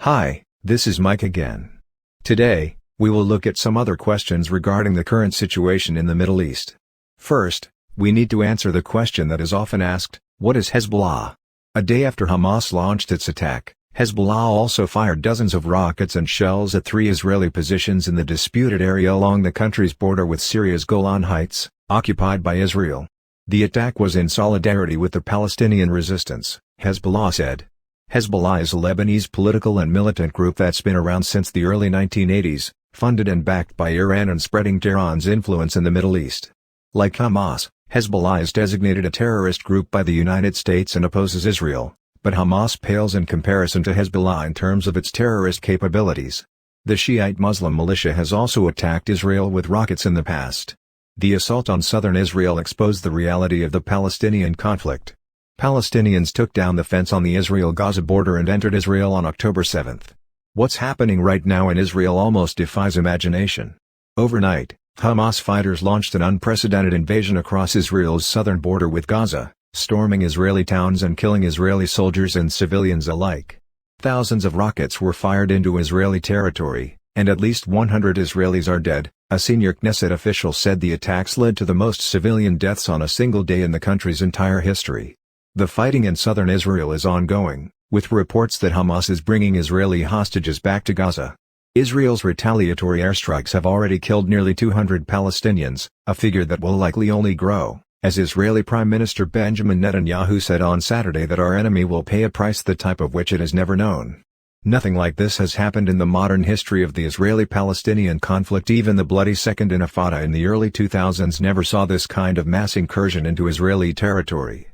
Hi, this is Mike again. Today, we will look at some other questions regarding the current situation in the Middle East. First, we need to answer the question that is often asked, what is Hezbollah? A day after Hamas launched its attack, Hezbollah also fired dozens of rockets and shells at 3 Israeli positions in the disputed area along the country's border with Syria's Golan Heights, occupied by Israel. The attack was in solidarity with the Palestinian resistance, Hezbollah said. Hezbollah is a Lebanese political and militant group that's been around since the early 1980s, funded and backed by Iran and spreading Tehran's influence in the Middle East. Like Hamas, Hezbollah is designated a terrorist group by the United States and opposes Israel, but Hamas pales in comparison to Hezbollah in terms of its terrorist capabilities. The Shiite Muslim militia has also attacked Israel with rockets in the past. The assault on southern Israel exposed the reality of the Palestinian conflict. Palestinians took down the fence on the Israel-Gaza border and entered Israel on October 7. What's happening right now in Israel almost defies imagination. Overnight, Hamas fighters launched an unprecedented invasion across Israel's southern border with Gaza, storming Israeli towns and killing Israeli soldiers and civilians alike. Thousands of rockets were fired into Israeli territory, and at least 100 Israelis are dead, a senior Knesset official said. The attacks led to the most civilian deaths on a single day in the country's entire history. The fighting in southern Israel is ongoing, with reports that Hamas is bringing Israeli hostages back to Gaza. Israel's retaliatory airstrikes have already killed nearly 200 Palestinians, a figure that will likely only grow, as Israeli Prime Minister Benjamin Netanyahu said on Saturday that our enemy will pay a price the type of which it has never known. Nothing like this has happened in the modern history of the Israeli-Palestinian conflict. Even the bloody Second Intifada in the early 2000s never saw this kind of mass incursion into Israeli territory.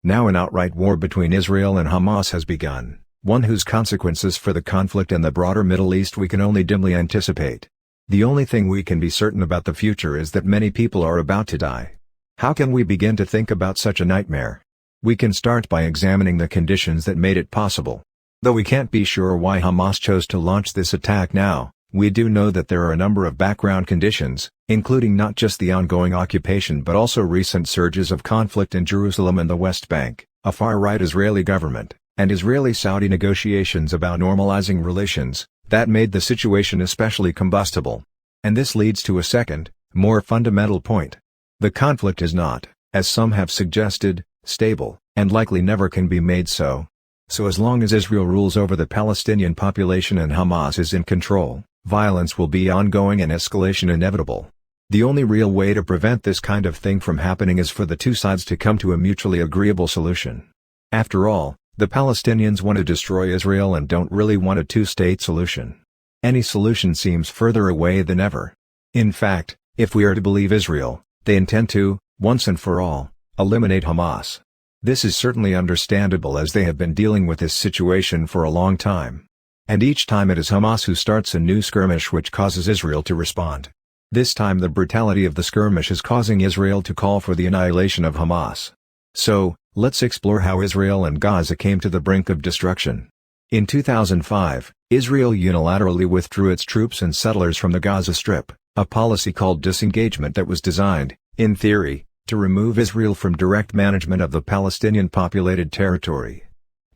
Now an outright war between Israel and Hamas has begun, one whose consequences for the conflict and the broader Middle East we can only dimly anticipate. The only thing we can be certain about the future is that many people are about to die. How can we begin to think about such a nightmare? We can start by examining the conditions that made it possible. Though we can't be sure why Hamas chose to launch this attack now, we do know that there are a number of background conditions, including not just the ongoing occupation but also recent surges of conflict in Jerusalem and the West Bank, a far-right Israeli government, and Israeli-Saudi negotiations about normalizing relations, that made the situation especially combustible. And this leads to a second, more fundamental point. The conflict is not, as some have suggested, stable, and likely never can be made so. So as long as Israel rules over the Palestinian population and Hamas is in control, violence will be ongoing and escalation inevitable. The only real way to prevent this kind of thing from happening is for the two sides to come to a mutually agreeable solution. After all, the Palestinians want to destroy Israel and don't really want a two-state solution. Any solution seems further away than ever. In fact, if we are to believe Israel, they intend to, once and for all, eliminate Hamas. This is certainly understandable as they have been dealing with this situation for a long time. And each time it is Hamas who starts a new skirmish which causes Israel to respond. This time the brutality of the skirmish is causing Israel to call for the annihilation of Hamas. So, let's explore how Israel and Gaza came to the brink of destruction. In 2005, Israel unilaterally withdrew its troops and settlers from the Gaza Strip, a policy called disengagement that was designed, in theory, to remove Israel from direct management of the Palestinian-populated territory.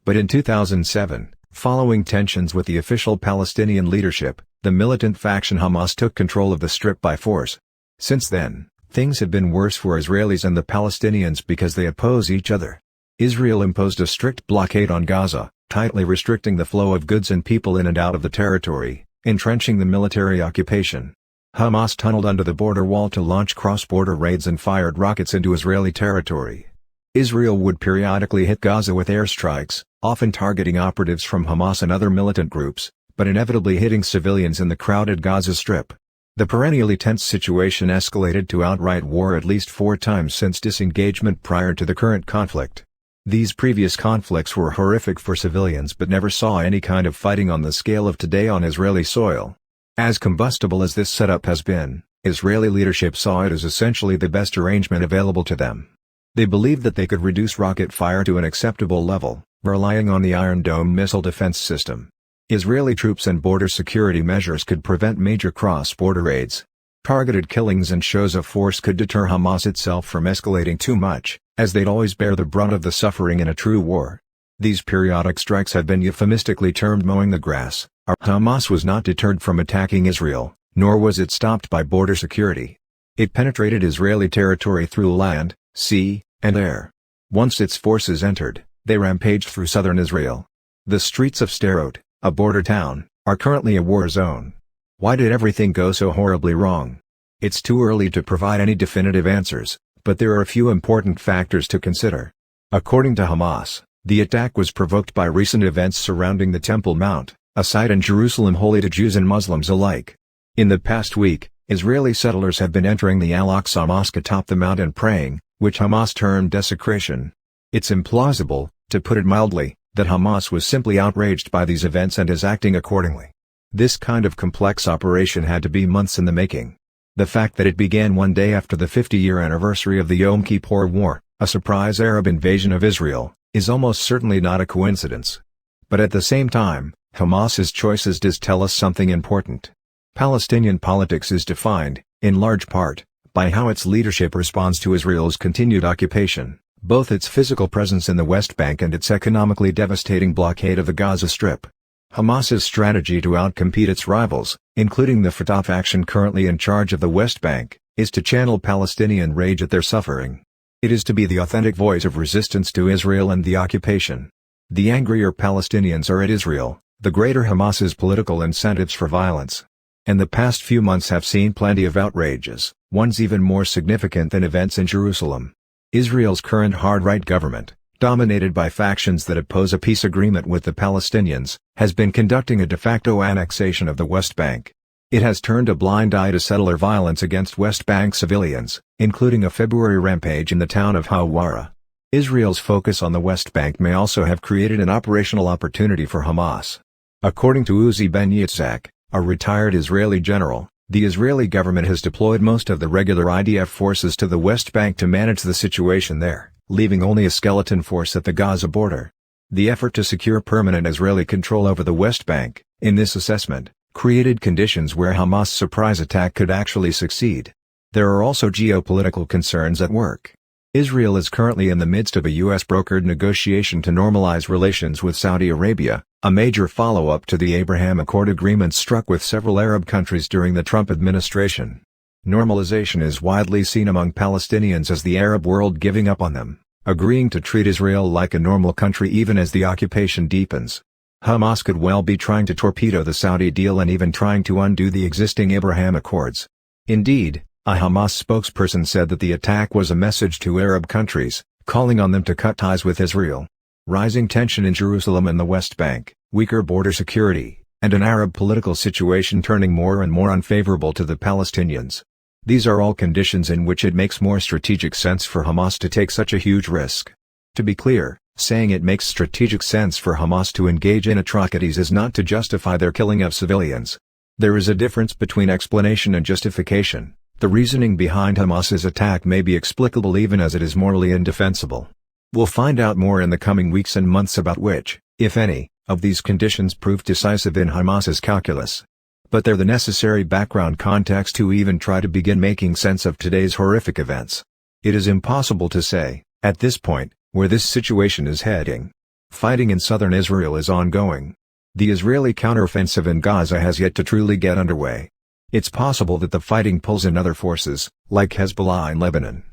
But in 2007, following tensions with the official Palestinian leadership, the militant faction Hamas took control of the Strip by force. Since then, things have been worse for Israelis and the Palestinians because they oppose each other. Israel imposed a strict blockade on Gaza, tightly restricting the flow of goods and people in and out of the territory, entrenching the military occupation. Hamas tunneled under the border wall to launch cross-border raids and fired rockets into Israeli territory. Israel would periodically hit Gaza with airstrikes, often targeting operatives from Hamas and other militant groups, but inevitably hitting civilians in the crowded Gaza Strip. The perennially tense situation escalated to outright war at least 4 times since disengagement prior to the current conflict. These previous conflicts were horrific for civilians but never saw any kind of fighting on the scale of today on Israeli soil. As combustible as this setup has been, Israeli leadership saw it as essentially the best arrangement available to them. They believed that they could reduce rocket fire to an acceptable level, relying on the Iron Dome missile defense system. Israeli troops and border security measures could prevent major cross-border raids. Targeted killings and shows of force could deter Hamas itself from escalating too much, as they'd always bear the brunt of the suffering in a true war. These periodic strikes have been euphemistically termed mowing the grass. Hamas was not deterred from attacking Israel, nor was it stopped by border security. It penetrated Israeli territory through land, sea, and air. Once its forces entered, they rampaged through southern Israel. The streets of Sderot, a border town, are currently a war zone. Why did everything go so horribly wrong? It's too early to provide any definitive answers, but there are a few important factors to consider. According to Hamas, the attack was provoked by recent events surrounding the Temple Mount, a site in Jerusalem holy to Jews and Muslims alike. In the past week, Israeli settlers have been entering the Al-Aqsa Mosque atop the mount and praying, which Hamas termed desecration. It's implausible, to put it mildly, that Hamas was simply outraged by these events and is acting accordingly. This kind of complex operation had to be months in the making. The fact that it began one day after the 50-year anniversary of the Yom Kippur War, a surprise Arab invasion of Israel, is almost certainly not a coincidence. But at the same time, Hamas's choices does tell us something important. Palestinian politics is defined, in large part, by how its leadership responds to Israel's continued occupation, both its physical presence in the West Bank and its economically devastating blockade of the Gaza Strip. Hamas's strategy to outcompete its rivals, including the Fatah faction currently in charge of the West Bank, is to channel Palestinian rage at their suffering. It is to be the authentic voice of resistance to Israel and the occupation. The angrier Palestinians are at Israel, the greater Hamas's political incentives for violence. And the past few months have seen plenty of outrages, ones even more significant than events in Jerusalem. Israel's current hard-right government, dominated by factions that oppose a peace agreement with the Palestinians, has been conducting a de facto annexation of the West Bank. It has turned a blind eye to settler violence against West Bank civilians, including a February rampage in the town of Hawara. Israel's focus on the West Bank may also have created an operational opportunity for Hamas. According to Uzi Ben-Yitzhak, a retired Israeli general, the Israeli government has deployed most of the regular IDF forces to the West Bank to manage the situation there, leaving only a skeleton force at the Gaza border. The effort to secure permanent Israeli control over the West Bank, in this assessment, created conditions where Hamas' surprise attack could actually succeed. There are also geopolitical concerns at work. Israel is currently in the midst of a U.S.-brokered negotiation to normalize relations with Saudi Arabia, a major follow-up to the Abraham Accord agreements struck with several Arab countries during the Trump administration. Normalization is widely seen among Palestinians as the Arab world giving up on them, agreeing to treat Israel like a normal country even as the occupation deepens. Hamas could well be trying to torpedo the Saudi deal and even trying to undo the existing Abraham Accords. Indeed, a Hamas spokesperson said that the attack was a message to Arab countries, calling on them to cut ties with Israel. Rising tension in Jerusalem and the West Bank, weaker border security, and an Arab political situation turning more and more unfavorable to the Palestinians. These are all conditions in which it makes more strategic sense for Hamas to take such a huge risk. To be clear, saying it makes strategic sense for Hamas to engage in atrocities is not to justify their killing of civilians. There is a difference between explanation and justification. The reasoning behind Hamas's attack may be explicable even as it is morally indefensible. We'll find out more in the coming weeks and months about which, if any, of these conditions prove decisive in Hamas's calculus. But they're the necessary background context to even try to begin making sense of today's horrific events. It is impossible to say, at this point, where this situation is heading. Fighting in southern Israel is ongoing. The Israeli counteroffensive in Gaza has yet to truly get underway. It's possible that the fighting pulls in other forces, like Hezbollah in Lebanon.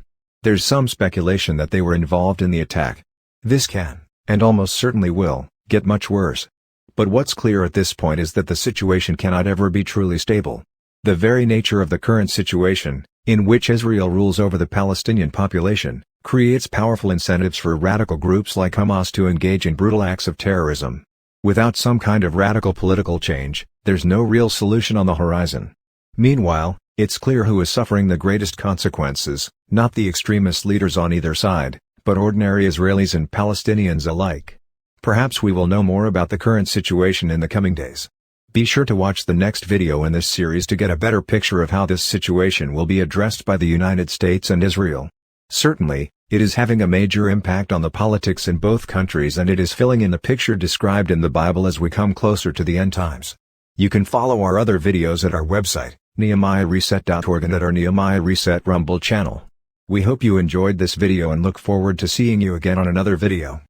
There's some speculation that they were involved in the attack. This can, and almost certainly will, get much worse. But what's clear at this point is that the situation cannot ever be truly stable. The very nature of the current situation, in which Israel rules over the Palestinian population, creates powerful incentives for radical groups like Hamas to engage in brutal acts of terrorism. Without some kind of radical political change, there's no real solution on the horizon. Meanwhile, it's clear who is suffering the greatest consequences, not the extremist leaders on either side, but ordinary Israelis and Palestinians alike. Perhaps we will know more about the current situation in the coming days. Be sure to watch the next video in this series to get a better picture of how this situation will be addressed by the United States and Israel. Certainly, it is having a major impact on the politics in both countries, and it is filling in the picture described in the Bible as we come closer to the end times. You can follow our other videos at our website, NehemiahReset.org, and at our Nehemiah Reset Rumble channel. We hope you enjoyed this video and look forward to seeing you again on another video.